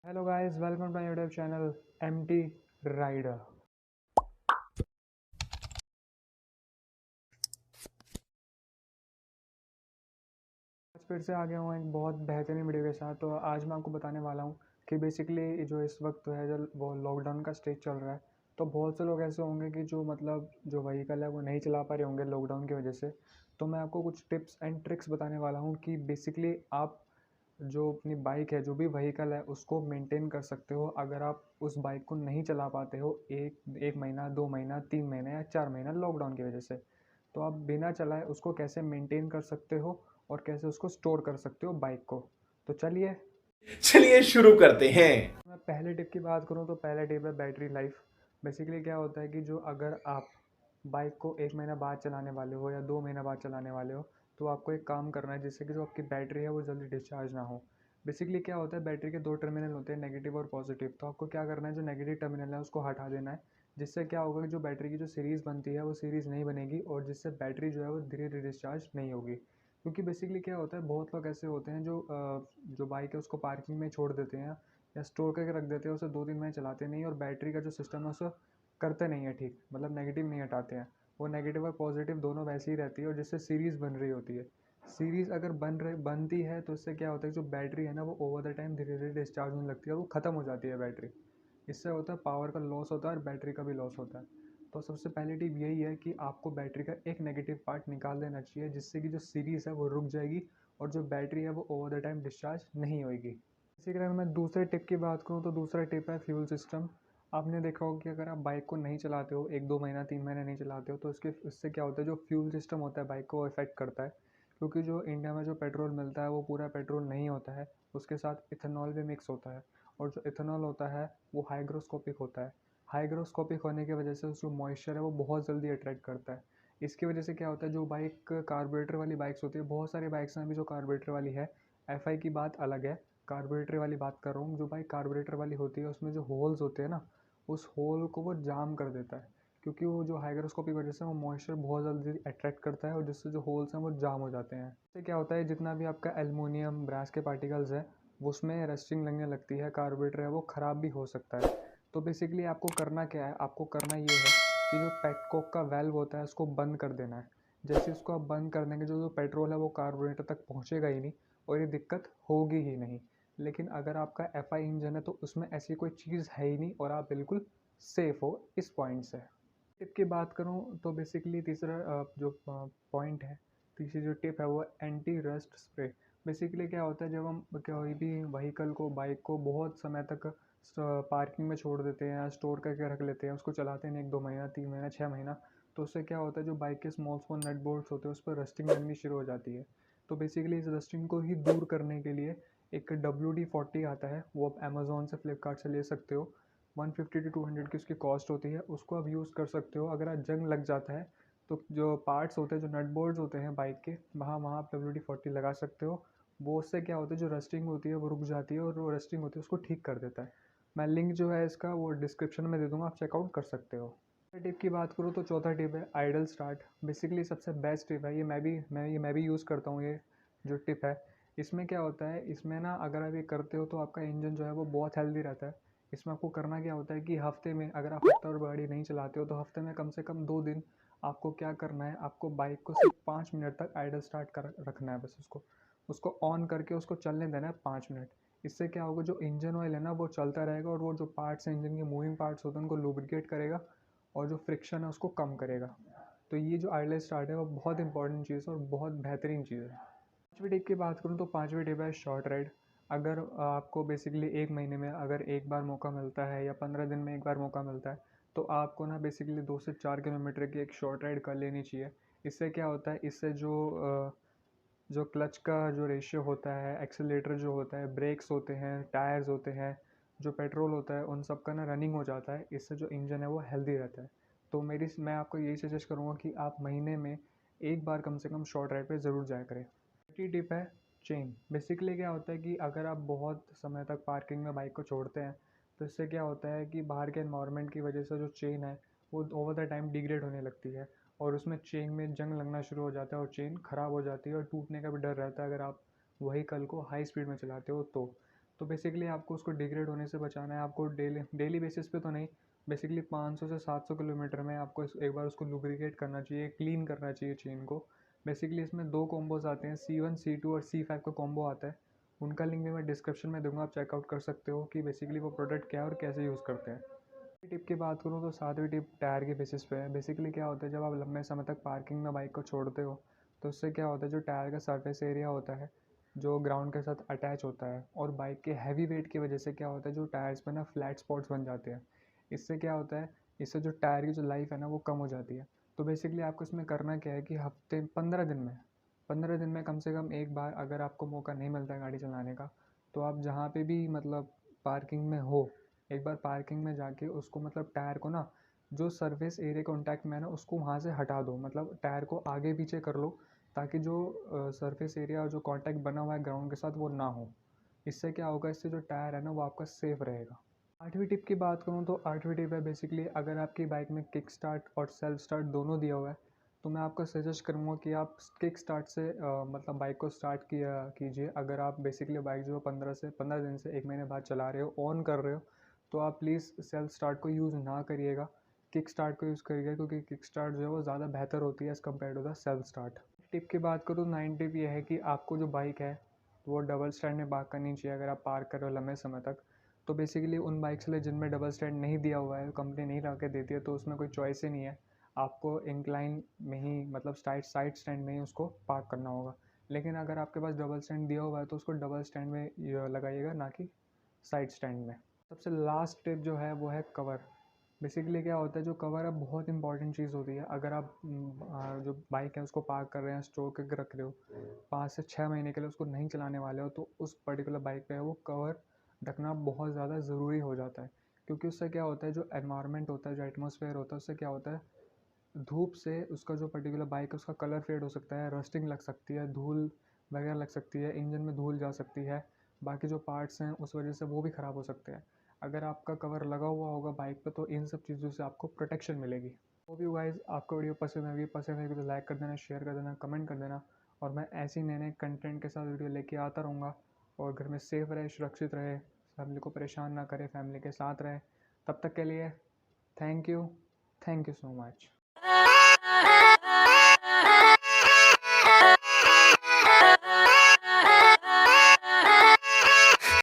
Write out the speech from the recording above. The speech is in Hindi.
Hello guys, welcome to my YouTube channel MT Rider। आज फिर से आ गया हूँ एक बहुत बेहतरीन वीडियो के साथ। तो आज मैं आपको बताने वाला हूँ कि बेसिकली जो इस वक्त है जो वो लॉकडाउन का स्टेज चल रहा है। तो बहुत से लोग ऐसे होंगे कि जो जो व्हीकल है वो नहीं चला पा रहे होंगे लॉकडाउन की वजह से। तो मैं आपको कुछ टिप्स एंड ट्रिक्स बताने वाला हूँ कि बेसिकली आप जो अपनी बाइक है, जो भी व्हीकल है, उसको मेंटेन कर सकते हो। अगर आप उस बाइक को नहीं चला पाते हो एक एक महीना, 2 महीना, 3 महीना या 4 महीना लॉकडाउन की वजह से, तो आप बिना चलाए उसको कैसे मेंटेन कर सकते हो और कैसे उसको स्टोर कर सकते हो बाइक को। तो चलिए चलिए शुरू करते हैं। मैं पहले टिप की बात करूँ तो पहला टिप है बैटरी लाइफ। बेसिकली क्या होता है कि जो अगर आप बाइक को 1 महीना बाद चलाने वाले हो या 2 महीना बाद चलाने वाले हो, तो आपको एक काम करना है जिससे कि जो आपकी बैटरी है वो जल्दी डिस्चार्ज ना हो। बेसिकली क्या होता है, बैटरी के दो टर्मिनल होते हैं, नेगेटिव और पॉजिटिव। तो आपको क्या करना है, जो नेगेटिव टर्मिनल है उसको हटा देना है। जिससे क्या होगा कि जो बैटरी की जो सीरीज़ बनती है वो सीरीज़ नहीं बनेगी और जिससे बैटरी जो है वो धीरे धीरे डिस्चार्ज नहीं होगी। क्योंकि बेसिकली क्या होता है, बहुत लोग ऐसे होते हैं जो बाइक है उसको पार्किंग में छोड़ देते हैं या स्टोर करके रख देते हैं, उसे 2 3 महीने चलाते नहीं और बैटरी का जो सिस्टम है उसे करते नहीं है ठीक, मतलब नेगेटिव नहीं हटाते हैं। वो नेगेटिव और पॉजिटिव दोनों वैसे ही रहती है और जिससे सीरीज़ बन रही होती है। सीरीज़ अगर बनती है तो इससे क्या होता है, जो बैटरी है ना वो ओवर द टाइम धीरे धीरे डिस्चार्ज होने लगती है और वो ख़त्म हो जाती है बैटरी। इससे होता है पावर का लॉस होता है और बैटरी का भी लॉस होता है। तो सबसे पहली टिप यही है कि आपको बैटरी का एक नेगेटिव पार्ट निकाल देना चाहिए, जिससे कि जो सीरीज़ है वो रुक जाएगी और जो बैटरी है वो ओवर द टाइम डिस्चार्ज नहीं होगी। इसी के अगर मैं दूसरे टिप की बात करूँ तो दूसरा टिप है फ्यूल सिस्टम। आपने देखा होगा कि अगर आप बाइक को नहीं चलाते हो, 1 2 महीना 3 महीने नहीं चलाते हो, तो इससे क्या होता है, जो फ्यूल सिस्टम होता है बाइक को इफ़ेक्ट करता है। क्योंकि जो इंडिया में जो पेट्रोल मिलता है वो पूरा पेट्रोल नहीं होता है, उसके साथ इथेनॉल भी मिक्स होता है। और जो इथेनॉल होता है वो हाइग्रोस्कोपिक होता है। हाइग्रोस्कोपिक होने की वजह से उसको मॉइस्चर है वो बहुत जल्दी अट्रैक्ट करता है। इसकी वजह से क्या होता है, जो बाइक कार्बोरेटर वाली बाइक्स होती है, बहुत सारी बाइक्स हैं अभी जो कार्बोरेटर वाली है। एफ की बात अलग है, कार्बोरेटर वाली बात कर रहा हूँ। जो बाइक कार्बोरेटर वाली होती है उसमें जो होल्स होते हैं ना, उस होल को वो जाम कर देता है। क्योंकि वो जो हाइग्रोस्कोपिक वजह से वो मॉइस्चर बहुत जल्दी अट्रैक्ट करता है और जिससे जो होल्स हैं वो जाम हो जाते हैं। इससे क्या होता है, जितना भी आपका एल्युमिनियम ब्रास के पार्टिकल्स है उसमें रस्टिंग लगने लगती है, कार्बोरेटर है वो ख़राब भी हो सकता है। तो बेसिकली आपको करना क्या है, आपको करना ये है कि जो पेटकोक का वेल्व होता है उसको बंद कर देना है। जैसे इसको आप बंद कर देंगे, जो जो पेट्रोल है वो कार्बोरेटर तक पहुँचेगा ही नहीं और ये दिक्कत होगी ही नहीं। लेकिन अगर आपका एफ आई इंजन है तो उसमें ऐसी कोई चीज़ है ही नहीं और आप बिल्कुल सेफ़ हो इस पॉइंट से। टिप की बात करूँ तो बेसिकली तीसरा जो पॉइंट है, तीसरी जो टिप है वो एंटी रस्ट स्प्रे। बेसिकली क्या होता है, जब हम कोई भी व्हीकल को, बाइक को बहुत समय तक पार्किंग में छोड़ देते हैं या स्टोर करके रख लेते हैं, उसको चलाते नहीं 1 2 महीना 3 महीना 6 महीना, तो उससे क्या होता है, जो बाइक के स्मॉल स्मॉल नट बोल्ट्स होते हैं उस पर रस्टिंग लगनी शुरू हो जाती है। तो बेसिकली इस रस्टिंग को ही दूर करने के लिए एक WD-40 आता है, वो आप अमेज़ोन से, फ्लिपकार्ट से ले सकते हो। 150 to 200 की उसकी कॉस्ट होती है, उसको आप यूज़ कर सकते हो। अगर आप जंग लग जाता है तो जो पार्ट्स होते हैं, जो नट बोल्ट्स होते हैं बाइक के, वहाँ वहाँ आप WD-40 लगा सकते हो। वो उससे क्या होता है, जो रस्टिंग होती है वो रुक जाती है और वो रस्टिंग होती है उसको ठीक कर देता है। मैं लिंक जो है इसका वो डिस्क्रिप्शन में दे दूँगा, आप चेकआउट कर सकते हो। टिप की बात करूँ तो चौथा टिप है आइडल स्टार्ट। बेसिकली सबसे बेस्ट टिप है ये, मैं भी यूज़ करता हूँ ये जो टिप है। इसमें क्या होता है, इसमें ना अगर आप ये करते हो तो आपका इंजन जो है वो बहुत हेल्दी रहता है। इसमें आपको करना क्या होता है कि हफ्ते में, अगर आप हफ्ता और गाड़ी नहीं चलाते हो तो हफ्ते में कम से कम 2 दिन आपको क्या करना है, आपको बाइक को सिर्फ 5 मिनट तक आइडल स्टार्ट कर रखना है। बस उसको उसको ऑन करके उसको चलने देना है 5 मिनट। इससे क्या होगा, जो इंजन ऑयल है ना वो चलता रहेगा और वो जो पार्ट्स हैं इंजन के, मूविंग पार्ट्स होते हैं, उनको लुब्रिकेट करेगा और जो फ्रिक्शन है उसको कम करेगा। तो ये जो आइडल स्टार्ट है वो बहुत इंपॉर्टेंट चीज़ है और बहुत बेहतरीन चीज़ है। पाँचवीं टिप की बात करूँ तो पाँचवीं टिप है शॉर्ट राइड। अगर आपको बेसिकली 1 महीने में अगर एक बार मौका मिलता है या 15 दिन में एक बार मौका मिलता है, तो आपको ना बेसिकली 2 से 4 किलोमीटर की एक शॉर्ट राइड कर लेनी चाहिए। इससे क्या होता है, इससे जो क्लच का जो रेशियो होता है, एक्सेलेरेटर जो होता है, ब्रेक्स होते हैं, टायर्स होते हैं, जो पेट्रोल होता है, उन सब का ना रनिंग हो जाता है। इससे जो इंजन है वो हेल्दी रहता है। तो मैं आपको यही सजेस्ट करूँगा कि आप महीने में एक बार कम से कम शॉर्ट राइड पे ज़रूर जाया करें। छठी टिप है चेन। बेसिकली क्या होता है कि अगर आप बहुत समय तक पार्किंग में बाइक को छोड़ते हैं तो इससे क्या होता है कि बाहर के एनवायरनमेंट की वजह से जो चेन है वो ओवर द टाइम डिग्रेड होने लगती है और उसमें चेन में जंग लगना शुरू हो जाता है और चेन ख़राब हो जाती है और टूटने का भी डर रहता है अगर आप व्हीकल को हाई स्पीड में चलाते हो तो। तो बेसिकली आपको उसको डिग्रेड होने से बचाना है। आपको डेली डेली बेसिस पे तो नहीं, बेसिकली 500 से 700 किलोमीटर में आपको एक बार उसको लुब्रिकेट करना चाहिए, क्लीन करना चाहिए चेन को। बेसिकली इसमें 2 कॉम्बोज आते हैं, C1 C2 और C5 का कॉम्बो आता है। उनका लिंक भी मैं डिस्क्रिप्शन में दूंगा, आप चेकआउट कर सकते हो कि बेसिकली वो प्रोडक्ट क्या है और कैसे यूज़ करते हैं। टिप की बात करूँ तो 7वीं टिप टायर के बेसिस पे है। बेसिकली क्या होता है, जब आप लंबे समय तक पार्किंग में बाइक को छोड़ते हो तो उससे क्या होता है, जो टायर का सरफेस एरिया होता है जो ग्राउंड के साथ अटैच होता है, और बाइक के हैवी वेट की वजह से क्या होता है, जो टायर्स पे ना फ्लैट स्पॉट्स बन जाते हैं। इससे क्या होता है, इससे जो टायर की जो लाइफ है ना वो कम हो जाती है। तो बेसिकली आपको इसमें करना क्या है कि हफ्ते 15 दिन में कम से कम एक बार, अगर आपको मौका नहीं मिलता है गाड़ी चलाने का, तो आप जहाँ पे भी मतलब पार्किंग में हो, एक बार पार्किंग में जाके उसको मतलब टायर को ना, जो सरफेस एरिया कॉन्टैक्ट में है ना उसको वहाँ से हटा दो, मतलब टायर को आगे पीछे कर लो, ताकि जो सरफेस एरिया और जो कांटेक्ट बना हुआ है ग्राउंड के साथ वो ना हो। इससे क्या होगा, इससे जो टायर है ना वो आपका सेफ रहेगा। 8वीं टिप की बात करूँ तो 8वीं टिप है बेसिकली, अगर आपकी बाइक में किक स्टार्ट और सेल्फ स्टार्ट दोनों दिया हुआ है तो मैं आपको सजेस्ट करूँगा कि आप किक स्टार्ट से मतलब बाइक को स्टार्ट किया कीजिए। अगर आप बेसिकली बाइक जो 15 दिन से 1 महीने बाद चला रहे हो, ऑन कर रहे हो, तो आप प्लीज़ सेल्फ स्टार्ट को यूज़ ना करिएगा, किक स्टार्ट को यूज़ करिएगा, क्योंकि किक स्टार्ट जो है वो ज़्यादा बेहतर होती है as compared to the self start. Tip की बात करूँ, 9 टिप ये है कि आपको जो बाइक है वो डबल स्टैंड में पार्क करनी चाहिए अगर आप पार्क कर रहे हो लंबे समय तक। तो बेसिकली उन बाइक्स के लिए जिनमें डबल स्टैंड नहीं दिया हुआ है, कंपनी नहीं ला के देती है, तो उसमें कोई चॉइस ही नहीं है, आपको इंक्लाइन में ही मतलब साइड स्टैंड में ही उसको पार्क करना होगा। लेकिन अगर आपके पास डबल स्टैंड दिया हुआ है तो उसको डबल स्टैंड में लगाइएगा, ना कि साइड स्टैंड में। सबसे लास्ट टिप जो है वो है कवर। बेसिकली क्या होता है, जो कवर है बहुत इंपॉर्टेंट चीज़ होती है। अगर आप जो बाइक है उसको पार्क कर रहे हैं, स्टोर करके रख रहे हो, 5 से 6 महीने के लिए उसको नहीं चलाने वाले हो, तो उस पर्टिकुलर बाइक पे वो कवर ढकना बहुत ज़्यादा ज़रूरी हो जाता है। क्योंकि उससे क्या होता है, जो एनवायरनमेंट होता है, जो एटमॉस्फेयर होता है, उससे क्या होता है, धूप से उसका जो पर्टिकुलर बाइक है उसका कलर फेड हो सकता है, रस्टिंग लग सकती है, धूल वगैरह लग सकती है, इंजन में धूल जा सकती है, बाकी जो पार्ट्स हैं उस वजह से वो भी ख़राब हो सकते हैं। अगर आपका कवर लगा हुआ होगा बाइक पे तो इन सब चीज़ों से आपको प्रोटेक्शन मिलेगी। तो भी गाइस, आपको वीडियो पसंद आएगी तो लाइक कर देना, शेयर कर देना, कमेंट कर देना, और मैं ऐसे ही नए नए कंटेंट के साथ वीडियो लेके आता रहूँगा। और घर में सेफ रहे, सुरक्षित रहे, फैमिली को परेशान ना करे, फैमिली के साथ रहे। तब तक के लिए थैंक यू सो मच।